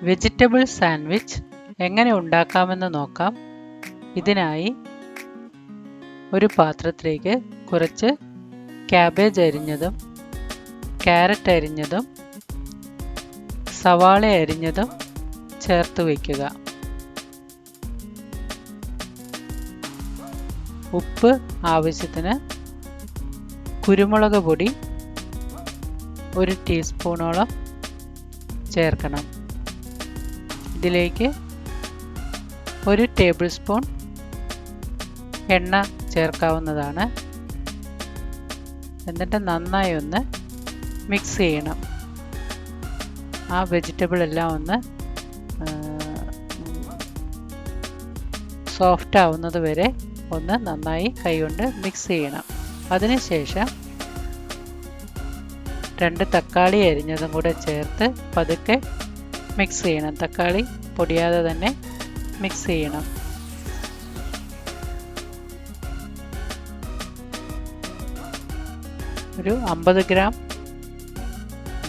Vegetable sandwich എങ്ങനെ ഉണ്ടാക്കാമെന്ന് നോക്കാം. ഇതിനായി ഒരു പാത്രത്തിലേക്ക് കുറച്ച് ക്യാബേജ് അരിഞ്ഞതും ക്യാരറ്റ് അരിഞ്ഞതും സവാള അരിഞ്ഞതും ചേർത്ത് വയ്ക്കുക. ഉപ്പ് ആവശ്യത്തിന്, കുരുമുളക് പൊടി 1 ടീസ്പൂണോളം ചേർക്കണം. ഇതിലേക്ക് 1 ടേബിൾ സ്പൂൺ എണ്ണ ചേർക്കാവുന്നതാണ്. എന്നിട്ട് നന്നായി ഒന്ന് മിക്സ് ചെയ്യണം. ആ വെജിറ്റബിൾ എല്ലാം ഒന്ന് സോഫ്റ്റ് ആവുന്നത് വരെ ഒന്ന് നന്നായി കൈകൊണ്ട് മിക്സ് ചെയ്യണം. അതിനുശേഷം 2 തക്കാളി അരിഞ്ഞതും കൂടെ ചേർത്ത് പതുക്കെ മിക്സ് ചെയ്യണം. തക്കാളി പൊടിയാതെ തന്നെ മിക്സ് ചെയ്യണം. ഒരു 50 ഗ്രാം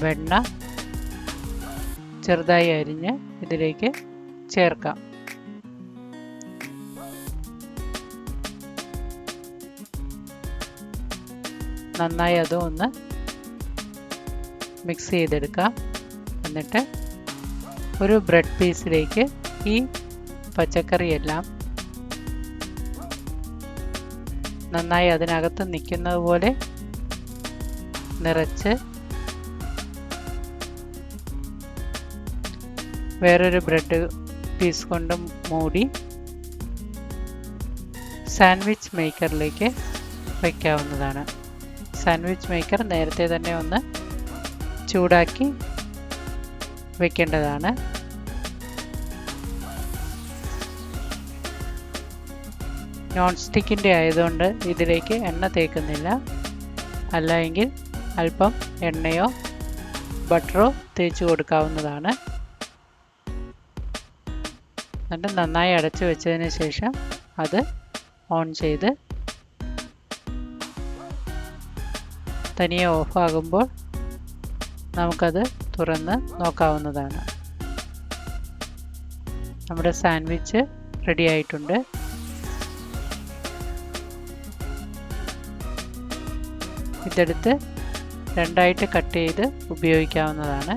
വെണ്ണ ചെറുതായി അരിഞ്ഞ് ഇതിലേക്ക് ചേർക്കാം. നന്നായി അതും ഒന്ന് മിക്സ് ചെയ്തെടുക്കാം. എന്നിട്ട് ഒരു ബ്രെഡ് പീസിലേക്ക് ഈ പച്ചക്കറിയെല്ലാം നന്നായി അതിനകത്ത് നിൽക്കുന്നത് പോലെ നിറച്ച് വേറൊരു ബ്രെഡ് പീസ് കൊണ്ട് മൂടി സാൻഡ്വിച്ച് മേക്കറിലേക്ക് വയ്ക്കാവുന്നതാണ്. സാൻഡ്വിച്ച് മേക്കർ നേരത്തെ തന്നെ ഒന്ന് ചൂടാക്കി വയ്ക്കേണ്ടതാണ്. നോൺ സ്റ്റിക്കിൻ്റെ ആയതുകൊണ്ട് ഇതിലേക്ക് എണ്ണ തേക്കുന്നില്ല. അല്ലെങ്കിൽ അല്പം എണ്ണയോ ബട്ടറോ തേച്ച് കൊടുക്കാവുന്നതാണ്. എന്നിട്ട് നന്നായി അടച്ചു വെച്ചതിന് ശേഷം അത് ഓൺ ചെയ്ത് തനിയെ ഓഫാകുമ്പോൾ നമുക്കത് തുറന്ന് നോക്കാവുന്നതാണ്. നമ്മുടെ സാൻഡ്വിച്ച് റെഡി ആയിട്ടുണ്ട്. ഇതെടുത്ത് 2ആയിട്ട് കട്ട് ചെയ്ത് ഉപയോഗിക്കാവുന്നതാണ്.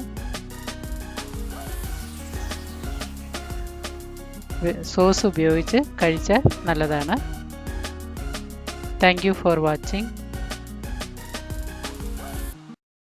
സോസ് ഉപയോഗിച്ച് കഴിച്ചാൽ നല്ലതാണ്. Thank you for watching.